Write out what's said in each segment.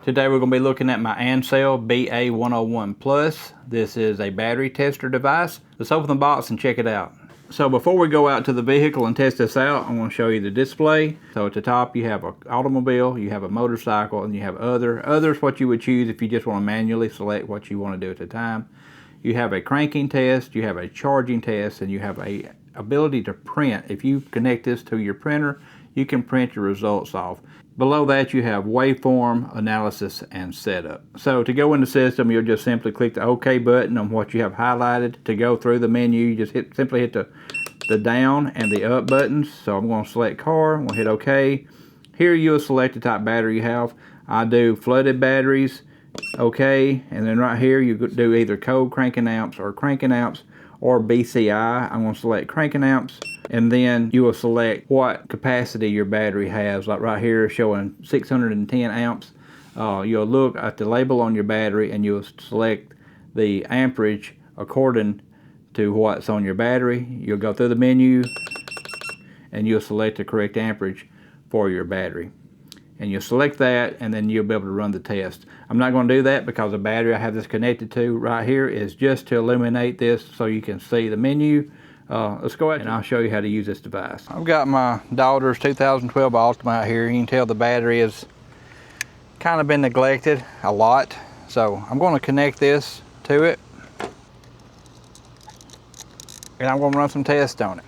Today we're going to be looking at my Ancel BA101 Plus. This is a battery tester device. Let's open the box and check it out. So before we go out to the vehicle and test this out, I'm going to show you the display. So at the top you have an automobile, you have a motorcycle, and you have others what you would choose if you just want to manually select what you want to do at the time. You have a cranking test, you have a charging test, and you have a ability to print. If you connect this to your printer, you can print your results off. Below that you have waveform, analysis, and setup. So to go in the system, you'll just simply click the OK button on what you have highlighted. To go through the menu, you just simply hit the down and the up buttons. So I'm going to select car, I'm going to hit OK. Here you'll select the type battery you have. I do flooded batteries, OK, and then right here you do either cold cranking amps or BCI. I'm going to select cranking amps, and then you will select what capacity your battery has. Like right here showing 610 amps. You'll look at the label on your battery and you'll select the amperage according to what's on your battery. You'll go through the menu and you'll select the correct amperage for your battery. And you'll select that, and then you'll be able to run the test. I'm not going to do that because the battery I have this connected to right here is just to illuminate this so you can see the menu. Let's go ahead and I'll show you how to use this device. I've got my daughter's 2012 Altima out here. You can tell the battery has kind of been neglected a lot. So I'm going to connect this to it, and I'm going to run some tests on it.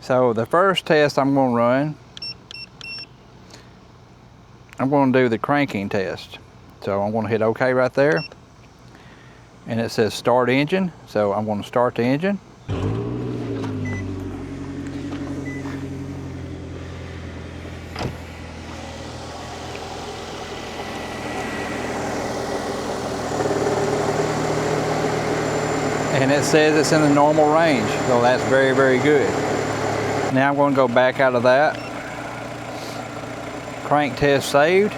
So the first test I'm going to run, I'm going to do the cranking test. So I'm going to hit OK right there. And it says start engine. So I'm going to start the engine. And it says it's in the normal range. So that's very, very good. Now I'm going to go back out of that. Crank test saved.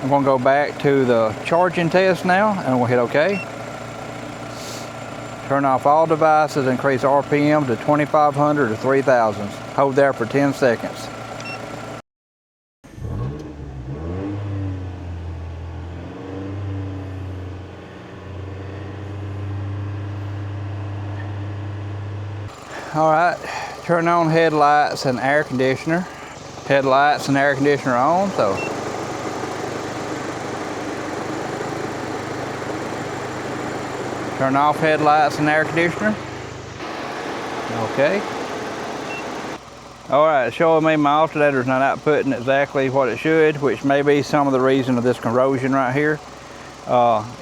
I'm going to go back to the charging test now, and I'm going to hit OK. Turn off all devices, increase RPM to 2500 or 3000. Hold there for 10 seconds. All right. Turn on headlights and air conditioner. Headlights and air conditioner on, so. Turn off headlights and air conditioner. Okay. All right, showing me my alternator's not outputting exactly what it should, which may be some of the reason of this corrosion right here.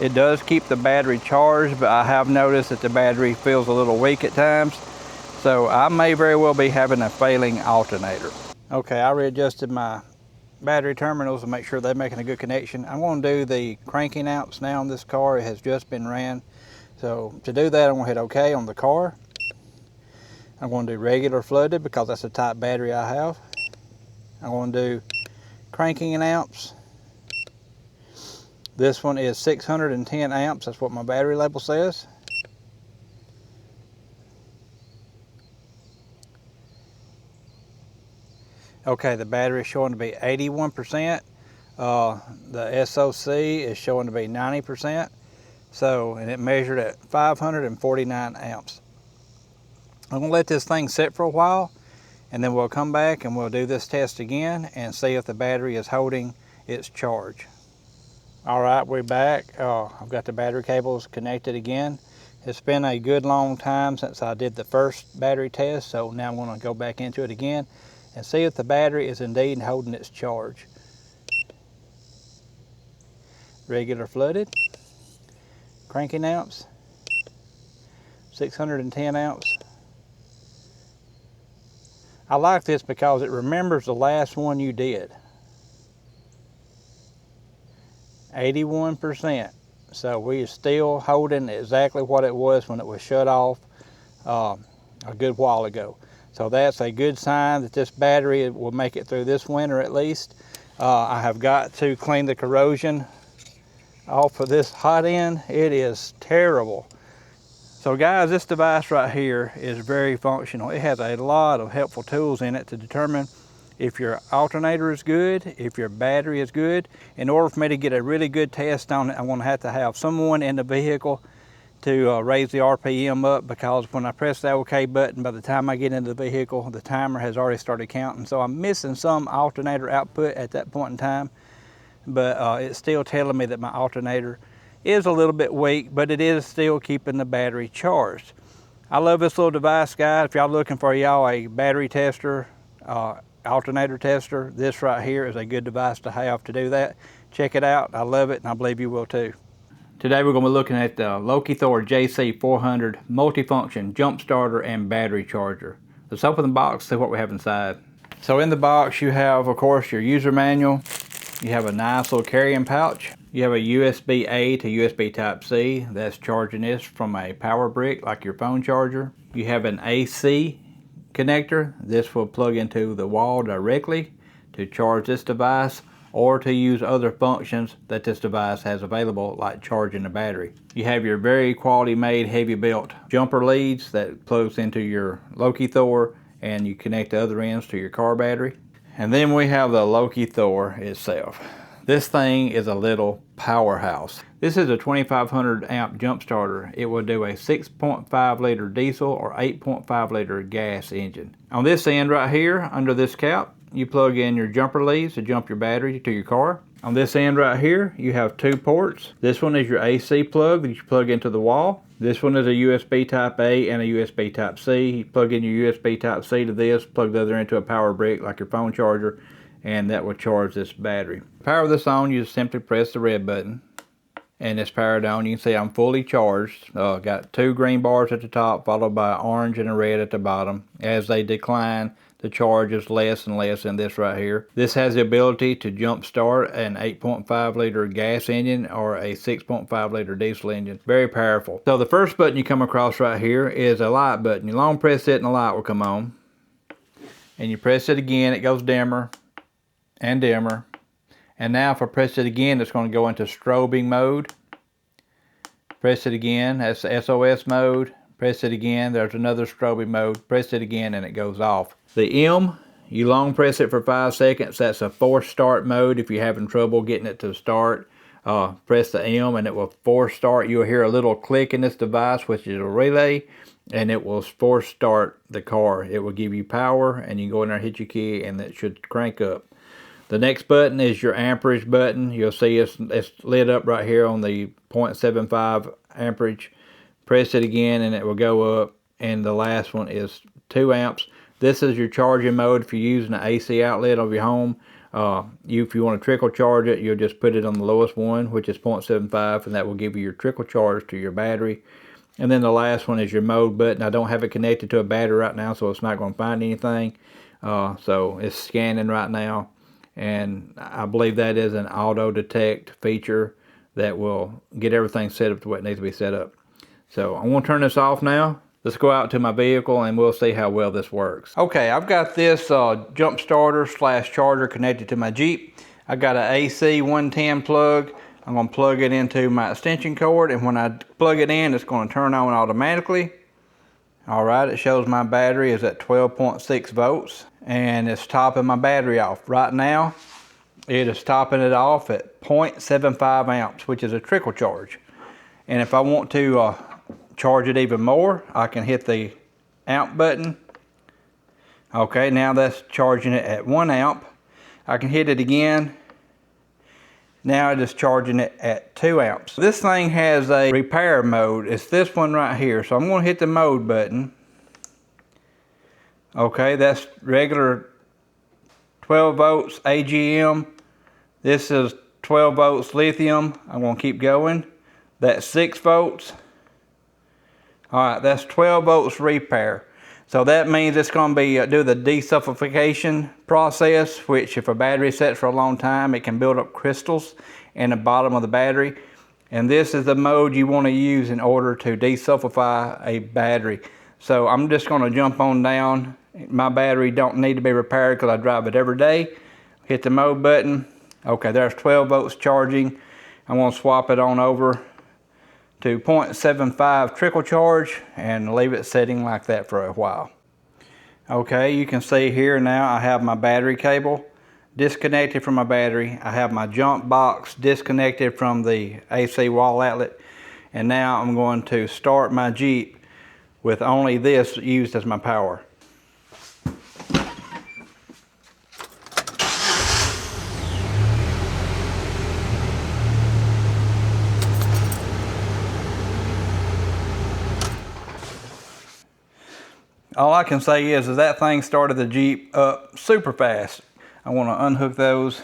It does keep the battery charged, but I have noticed that the battery feels a little weak at times. So I may very well be having a failing alternator. Okay, I readjusted my battery terminals to make sure they're making a good connection. I'm going to do the cranking amps now on this car. It has just been ran. So to do that, I'm going to hit OK on the car. I'm going to do regular flooded because that's the type battery I have. I'm going to do cranking amps. This one is 610 amps. That's what my battery label says. Okay, the battery is showing to be 81%. The SOC is showing to be 90%. So, and it measured at 549 amps. I'm going to let this thing sit for a while, and then we'll come back and we'll do this test again and see if the battery is holding its charge. All right, we're back. I've got the battery cables connected again. It's been a good long time since I did the first battery test, so now I'm going to go back into it again and see if the battery is indeed holding its charge. Regular flooded, cranking amps, 610 amps. I like this because it remembers the last one you did. 81%. So we are still holding exactly what it was when it was shut off a good while ago. So that's a good sign that this battery will make it through this winter at least. I have got to clean the corrosion off of this hot end. It is terrible. So guys, this device right here is very functional. It has a lot of helpful tools in it to determine if your alternator is good, if your battery is good. In order for me to get a really good test on it, I'm gonna have to have someone in the vehicle to raise the RPM up, because when I press the OK button, by the time I get into the vehicle, the timer has already started counting. So I'm missing some alternator output at that point in time, but it's still telling me that my alternator is a little bit weak, but it is still keeping the battery charged. I love this little device, guys. If y'all looking for y'all a battery tester, alternator tester, this right here is a good device to have to do that. Check it out. I love it, and I believe you will too. Today we're going to be looking at the Loki-Thor JC400 multifunction jump starter and battery charger. Let's open the box, see what we have inside. So in the box you have, of course, your user manual. You have a nice little carrying pouch. You have a USB-A to USB Type-C. That's charging this from a power brick like your phone charger. You have an AC connector. This will plug into the wall directly to charge this device, or to use other functions that this device has available, like charging the battery. You have your very quality made heavy built jumper leads that plugs into your Loki-Thor, and you connect the other ends to your car battery. And then we have the Loki-Thor itself. This thing is a little powerhouse. This is a 2500 amp jump starter. It will do a 6.5 liter diesel or 8.5 liter gas engine. On this end right here, under this cap, you plug in your jumper leads to jump your battery to your car. On this end right here, you have two ports. This one is your AC plug that you plug into the wall. This one is a USB Type A and a USB Type C. You plug in your USB Type C to this, plug the other into a power brick like your phone charger, and that will charge this battery. To power this on, you just simply press the red button, and it's powered on. You can see I'm fully charged. Got two green bars at the top, followed by an orange and a red at the bottom. As they decline, the charge is less and less in this right here. This has the ability to jump start an 8.5 liter gas engine or a 6.5 liter diesel engine. Very powerful. So the first button you come across right here is a light button. You long press it and the light will come on. And you press it again, it goes dimmer and dimmer. And now if I press it again, it's going to go into strobing mode. Press it again, that's the SOS mode. Press it again, there's another strobing mode. Press it again and it goes off. The M, you long press it for 5 seconds. That's a force start mode if you're having trouble getting it to start. Press the M and it will force start. You'll hear a little click in this device, which is a relay, and it will force start the car. It will give you power, and you go in there and hit your key and it should crank up. The next button is your amperage button. You'll see it's lit up right here on the 0.75 amperage. Press it again and it will go up. And the last one is 2 amps. This is your charging mode if you're using an AC outlet of your home. If you want to trickle charge it, you'll just put it on the lowest one, which is 0.75, and that will give you your trickle charge to your battery. And then the last one is your mode button. I don't have it connected to a battery right now, so it's not going to find anything. So it's scanning right now. And I believe that is an auto detect feature that will get everything set up to what it needs to be set up. So I'm going to turn this off now. Let's go out to my vehicle and we'll see how well this works. Okay, I've got this jump starter / charger connected to my Jeep. I've got an AC 110 plug. I'm going to plug it into my extension cord, and when I plug it in, it's going to turn on automatically. All right, it shows my battery is at 12.6 volts and it's topping my battery off. Right now, it is topping it off at 0.75 amps, which is a trickle charge. And if I want to charge it even more, I can hit the amp button. Okay, now that's charging it at 1 amp. I can hit it again. Now it is charging it at 2 amps. This thing has a repair mode. It's this one right here. So I'm going to hit the mode button. Okay, that's regular 12 volts AGM. This is 12 volts lithium. I'm going to keep going. That's 6 volts. All right, that's 12 volts repair. So that means it's going to be do the desulfication process, which if a battery sits for a long time, it can build up crystals in the bottom of the battery. And this is the mode you want to use in order to desulfify a battery. So I'm just going to jump on down. My battery don't need to be repaired because I drive it every day. Hit the mode button. Okay, there's 12 volts charging. I'm going to swap it on over to 0.75 trickle charge and leave it setting like that for a while. Okay, you can see here now I have my battery cable disconnected from my battery. I have my jump box disconnected from the AC wall outlet. And now I'm going to start my Jeep with only this used as my power. All I can say is that thing started the Jeep up super fast. I want to unhook those,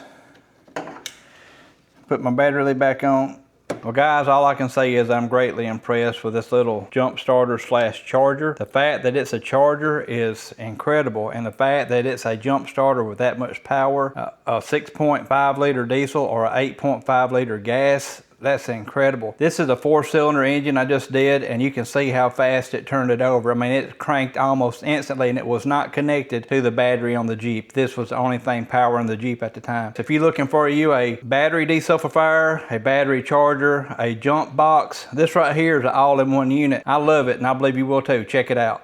put my battery lid back on. Well guys, all I can say is I'm greatly impressed with this little jump starter slash charger. The fact that it's a charger is incredible, and the fact that it's a jump starter with that much power, a 6.5 liter diesel or a 8.5 liter gas, that's incredible. This is a 4-cylinder engine I just did, and you can see how fast it turned it over. I mean, it cranked almost instantly, and it was not connected to the battery on the Jeep. This was the only thing powering the Jeep at the time. So if you're looking for you a battery desulfifier, a battery charger, a jump box, this right here is an all-in-one unit. I love it, and I believe you will too. Check it out.